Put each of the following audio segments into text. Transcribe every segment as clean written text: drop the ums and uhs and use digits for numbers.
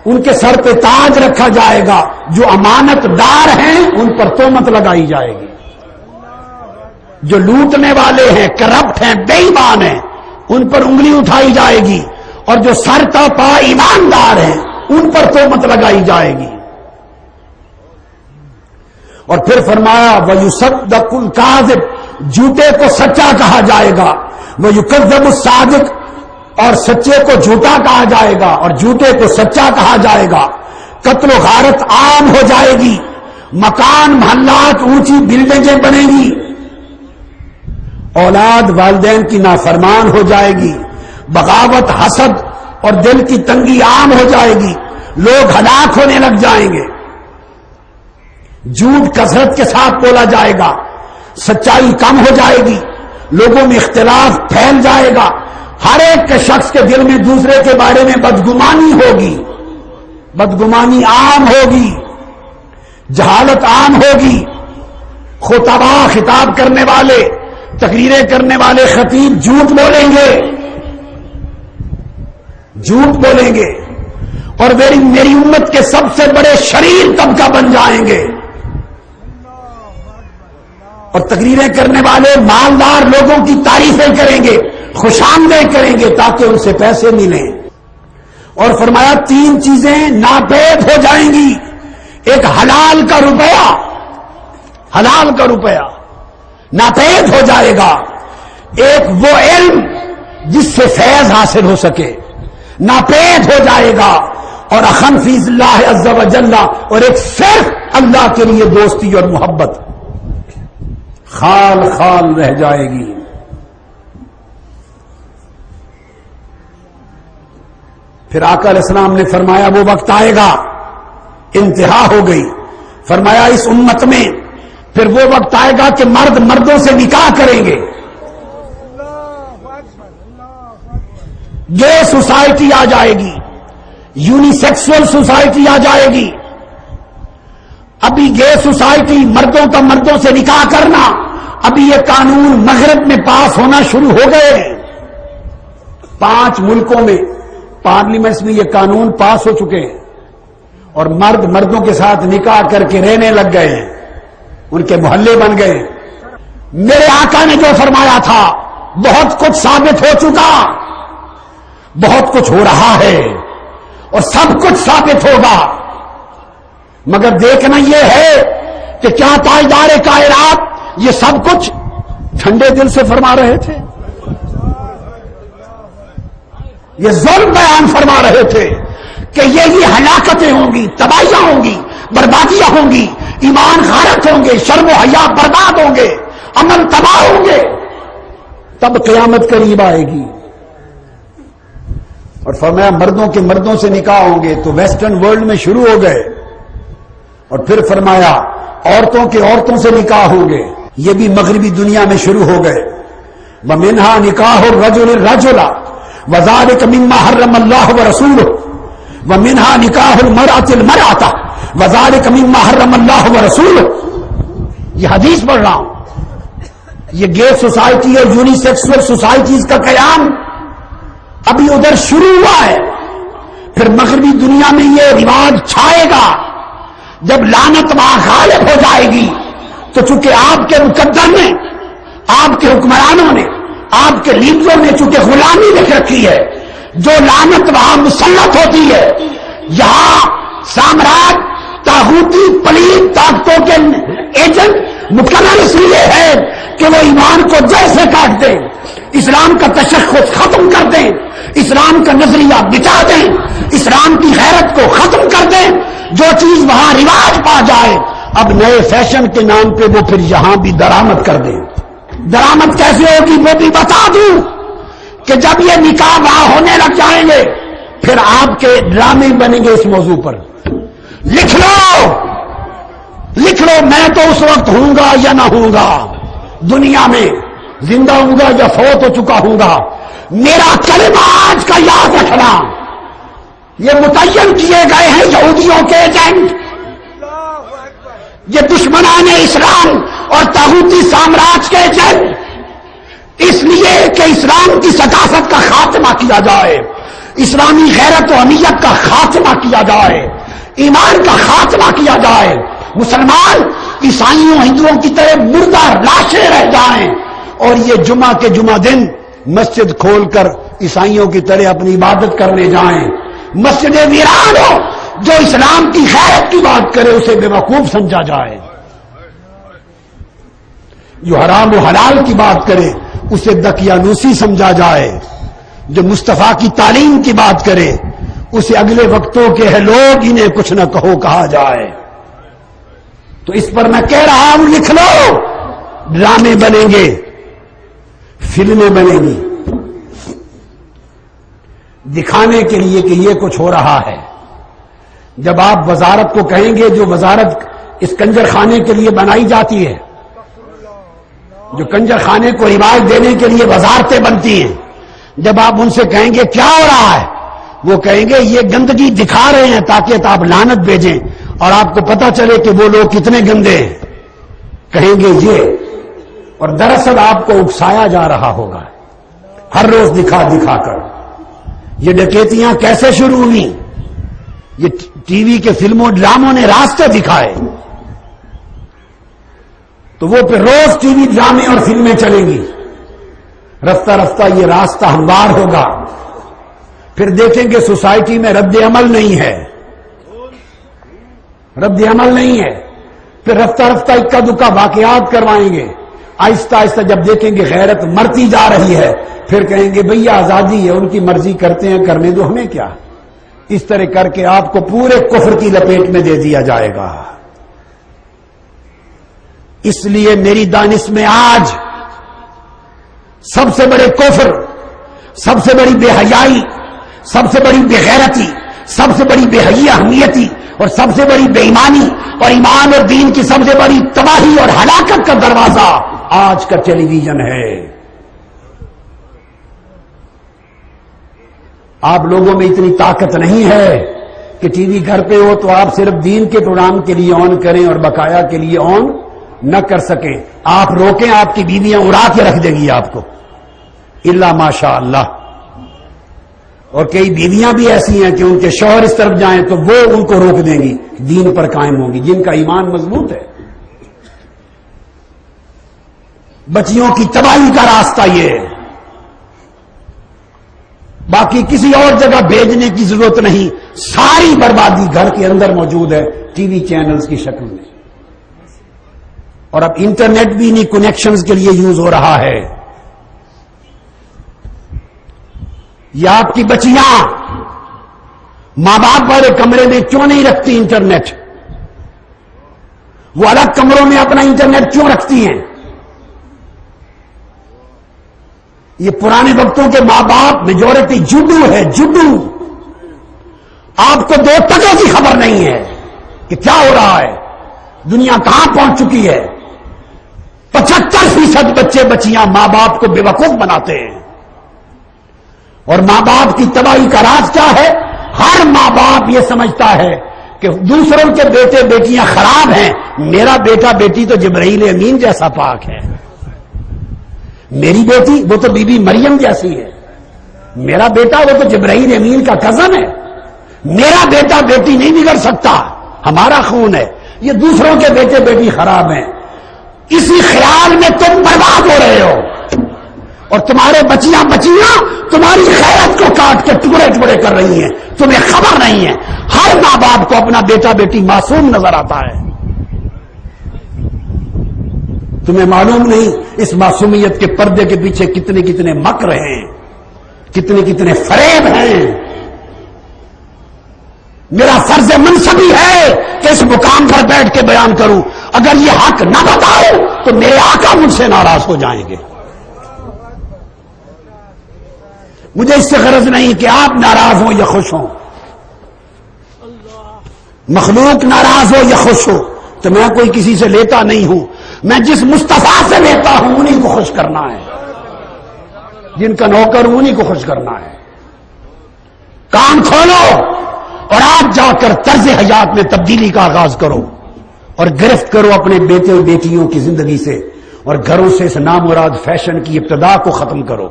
ان کے سر پہ تاج رکھا جائے گا، جو امانت دار ہیں ان پر تہمت لگائی جائے گی، جو لوٹنے والے ہیں، کرپٹ ہیں، بے ایمان ہیں، ان پر انگلی اٹھائی جائے گی، اور جو سر تا پا ایماندار ہیں ان پر تہمت لگائی جائے گی۔ اور پھر فرمایا وَيُصَدَّقُ الْكَاذِبُ، جھوٹے کو سچا کہا جائے گا، وَيُكَذَّبُ الصَّادِقُ، اور سچے کو جھوٹا کہا جائے گا اور جھوٹے کو سچا کہا جائے گا۔ قتل و غارت عام ہو جائے گی، مکان محلات اونچی بلڈنگیں بنیں گی، اولاد والدین کی نافرمان ہو جائے گی، بغاوت، حسد اور دل کی تنگی عام ہو جائے گی، لوگ ہلاک ہونے لگ جائیں گے، جھوٹ کثرت کے ساتھ بولا جائے گا، سچائی کم ہو جائے گی، لوگوں میں اختلاف پھیل جائے گا، ہر ایک کے شخص کے دل میں دوسرے کے بارے میں بدگمانی ہوگی، بدگمانی عام ہوگی، جہالت عام ہوگی، خطبا خطاب کرنے والے، تقریریں کرنے والے خطیب جھوٹ بولیں گے، جھوٹ بولیں گے، اور میری امت کے سب سے بڑے شریر طبقہ بن جائیں گے، اور تقریریں کرنے والے مالدار لوگوں کی تعریفیں کریں گے، خوش آمدید کریں گے تاکہ ان سے پیسے ملیں۔ اور فرمایا 3 چیزیں ناپید ہو جائیں گی، ایک حلال کا روپیہ، حلال کا روپیہ ناپید ہو جائے گا، ایک وہ علم جس سے فیض حاصل ہو سکے ناپید ہو جائے گا، اور اخن فی اللہ عز و جل، اور ایک صرف اللہ کے لیے دوستی اور محبت خال خال رہ جائے گی۔ پھر آقا علیہ السلام نے فرمایا وہ وقت آئے گا، انتہا ہو گئی، فرمایا اس امت میں پھر وہ وقت آئے گا کہ مرد مردوں سے نکاح کریں گے، گے سوسائٹی آ جائے گی، یونی سیکسول سوسائٹی آ جائے گی۔ ابھی گے سوسائٹی، مردوں کا مردوں سے نکاح کرنا، ابھی یہ قانون مغرب میں پاس ہونا شروع ہو گئے ہیں، 5 ملکوں میں پارلیمنٹس میں یہ قانون پاس ہو چکے ہیں، اور مرد مردوں کے ساتھ نکاح کر کے رہنے لگ گئے ہیں، ان کے محلے بن گئے۔ میرے آقا نے جو فرمایا تھا بہت کچھ ثابت ہو چکا، بہت کچھ ہو رہا ہے، اور سب کچھ ثابت ہوگا، مگر دیکھنا یہ ہے کہ کیا تاجدار کائنات یہ سب کچھ ٹھنڈے دل سے فرما رہے تھے؟ یہ ظلم بیان فرما رہے تھے کہ یہ ہلاکتیں ہوں گی، تباہیاں ہوں گی، بربادیاں ہوں گی، ایمان غارت ہوں گے، شرم و حیا برباد ہوں گے، امن تباہ ہوں گے، تب قیامت قریب آئے گی۔ اور فرمایا مردوں کے مردوں سے نکاح ہوں گے تو ویسٹرن ورلڈ میں شروع ہو گئے، اور پھر فرمایا عورتوں کے عورتوں سے نکاح ہوں گے، یہ بھی مغربی دنیا میں شروع ہو گئے۔ وَمِنْهَا نِكَاحُ الرَّجُلِ الرَّجُلَ وَذَلِكَ مِمَّا حَرَّمَ اللَّهُ وَرَسُولُهُ وَمِنْهَا نِكَاحُ الْمَرْأَةِ الْمَرْأَةَ وَذَلِكَ مِمَّا حَرَّمَ اللَّهُ وَرَسُولُهُ۔ یہ حدیث پڑھ رہا ہوں، یہ گے سوسائٹی اور یونی سیکسول سوسائٹیز کا قیام ابھی ادھر شروع ہوا ہے، پھر مغربی دنیا میں یہ رواج چھائے گا، جب لعنت وہاں غالب ہو جائے گی تو چونکہ آپ کے مقدر نے، آپ کے حکمرانوں نے، آپ کے لیڈروں نے چونکہ غلامی لکھ رکھی ہے، جو لعنت وہاں مسلط ہوتی ہے، یہاں سامراج طاغوتی پلید طاقتوں کے ایجنٹ مقرر اس لیے ہے کہ وہ ایمان کو جڑ سے کاٹ دیں، اسلام کا تشخص ختم کر دیں، اسلام کا نظریہ مٹا دیں، اسلام کی غیرت کو ختم کر دیں، جو چیز وہاں رواج پا جائے اب نئے فیشن کے نام پہ وہ پھر یہاں بھی درآمد کر دیں۔ درآمد کیسے ہوگی وہ بھی بتا دوں کہ جب یہ نکاح وہاں ہونے لگ جائیں گے پھر آپ کے ڈرامے بنیں گے اس موضوع پر۔ لکھ لو میں تو اس وقت ہوں گا یا نہ ہوں گا، دنیا میں زندہ ہوں گا یا فوت ہو چکا ہوں گا، میرا کلمہ آج کا یاد رکھنا، یہ متعین کیے گئے ہیں یہودیوں کے ایجنٹ، یہ دشمنان اسلام اور طاغوتی سامراج کے ایجنٹ، اس لیے کہ اسلام کی ثقافت کا خاتمہ کیا جائے، اسلامی غیرت و حمیت کا خاتمہ کیا جائے، ایمان کا خاتمہ کیا جائے، مسلمان عیسائیوں ہندوؤں کی طرح مردہ لاشیں رہ جائیں، اور یہ جمعہ کے جمعہ دن مسجد کھول کر عیسائیوں کی طرح اپنی عبادت کرنے جائیں، مسجد ویران ہو، جو اسلام کی غیرت کی بات کرے اسے بے وقوف سمجھا جائے، جو حرام و حلال کی بات کرے اسے دقیانوسی سمجھا جائے، جو مصطفیٰ کی تعلیم کی بات کرے اسے اگلے وقتوں کے ہے لوگ انہیں کچھ نہ کہو کہا جائے۔ تو اس پر میں کہہ رہا ہوں لکھ لو، ڈرامے بنیں گے، فلمیں بنیں گی دکھانے کے لیے کہ یہ کچھ ہو رہا ہے۔ جب آپ وزارت کو کہیں گے، جو وزارت اس کنجر خانے کے لیے بنائی جاتی ہے، جو کنجر خانے کو رواج دینے کے لیے وزارتیں بنتی ہیں، جب آپ ان سے کہیں گے کیا ہو رہا ہے، وہ کہیں گے یہ گندگی دکھا رہے ہیں تاکہ آپ لعنت بھیجیں اور آپ کو پتا چلے کہ وہ لوگ کتنے گندے ہیں، کہیں گے یہ، اور دراصل آپ کو اکسایا جا رہا ہوگا ہر روز دکھا دکھا کر۔ یہ ڈکیتیاں کیسے شروع ہوئی؟ یہ ٹی وی کے فلموں ڈراموں نے راستے دکھائے، تو وہ پھر روز ٹی وی ڈرامے اور فلمیں چلیں گی، رفتہ رفتہ یہ راستہ ہموار ہوگا، پھر دیکھیں گے سوسائٹی میں رد عمل نہیں ہے، رد عمل نہیں ہے، پھر رفتہ رفتہ اکا دکا واقعات کروائیں گے، آہستہ آہستہ جب دیکھیں گے غیرت مرتی جا رہی ہے پھر کہیں گے بھیا آزادی ہے، ان کی مرضی کرتے ہیں، کرنے دو، ہمیں کیا۔ اس طرح کر کے آپ کو پورے کفر کی لپیٹ میں دے دیا جائے گا۔ اس لیے میری دانش میں آج سب سے بڑے کفر، سب سے بڑی بے حیائی، سب سے بڑی بے غیرتی، سب سے بڑی بے حیائی اہمیتی اور سب سے بڑی بے ایمانی اور ایمان اور دین کی سب سے بڑی تباہی اور ہلاکت کا دروازہ آج کا ٹیلی ویژن ہے۔ آپ لوگوں میں اتنی طاقت نہیں ہے کہ ٹی وی گھر پہ ہو تو آپ صرف دین کے پروگرام کے لیے آن کریں اور بقایا کے لیے آن نہ کر سکیں، آپ روکیں، آپ کی بیویاں اڑا کے رکھ دیں گی آپ کو، الا ماشاء اللہ۔ اور کئی بیویاں بھی ایسی ہیں کہ ان کے شوہر اس طرف جائیں تو وہ ان کو روک دیں گی، دین پر قائم ہوں گی، جن کا ایمان مضبوط ہے۔ بچیوں کی تباہی کا راستہ یہ ہے، باقی کسی اور جگہ بھیجنے کی ضرورت نہیں، ساری بربادی گھر کے اندر موجود ہے ٹی وی چینلز کی شکل میں، اور اب انٹرنیٹ بھی انہیں کنیکشنز کے لیے یوز ہو رہا ہے۔ یہ آپ کی بچیاں ماں باپ والے کمرے میں کیوں نہیں رکھتی انٹرنیٹ؟ وہ الگ کمروں میں اپنا انٹرنیٹ کیوں رکھتی ہیں؟ یہ پرانے وقتوں کے ماں باپ میجورٹی جڈو ہے، جڈو، آپ کو 2 ٹکے کی خبر نہیں ہے کہ کیا ہو رہا ہے، دنیا کہاں پہنچ چکی ہے۔ 75% بچے بچیاں ماں باپ کو بے وقوف بناتے ہیں، اور ماں باپ کی تباہی کا راز کیا ہے؟ ہر ماں باپ یہ سمجھتا ہے کہ دوسروں کے بیٹے بیٹیاں خراب ہیں، میرا بیٹا بیٹی تو جبرائیل امین جیسا پاک ہے، میری بیٹی وہ تو بی بی مریم جیسی ہے، میرا بیٹا وہ تو جبرائیل امین کا کزن ہے، میرا بیٹا بیٹی نہیں بگڑ سکتا، ہمارا خون ہے، یہ دوسروں کے بیٹے بیٹی خراب ہیں۔ اسی خیال میں تم برباد ہو رہے ہو، اور تمہارے بچیاں تمہاری غیرت کو کاٹ کے ٹکڑے ٹکڑے کر رہی ہیں، تمہیں خبر نہیں ہے۔ ہر ماں باپ کو اپنا بیٹا بیٹی معصوم نظر آتا ہے، تمہیں معلوم نہیں اس معصومیت کے پردے کے پیچھے کتنے کتنے مکر ہیں، کتنے کتنے فریب ہیں۔ میرا فرض منصبی ہے کہ اس مقام پر بیٹھ کے بیان کروں، اگر یہ حق نہ بتاؤ تو میرے آقا مجھ سے ناراض ہو جائیں گے۔ مجھے اس سے غرض نہیں کہ آپ ناراض ہوں یا خوش ہوں، مخلوق ناراض ہو یا خوش ہو تو میں کوئی کسی سے لیتا نہیں ہوں، میں جس مصطفیٰ سے لیتا ہوں انہیں کو خوش کرنا ہے، جن کا نوکر ہوں انہیں کو خوش کرنا ہے۔ کان کھولو اور آج جا کر طرز حیات میں تبدیلی کا آغاز کرو، اور گرفت کرو اپنے بیٹے اور بیٹیوں کی زندگی سے، اور گھروں سے اس نامراد فیشن کی ابتدا کو ختم کرو،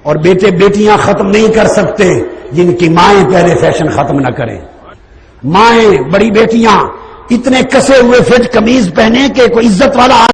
اور بیٹے بیٹیاں ختم نہیں کر سکتے جن کی مائیں پہلے فیشن ختم نہ کریں. مائیں بڑی بیٹیاں اتنے کسے ہوئے فٹ قمیض پہنے کہ کوئی عزت والا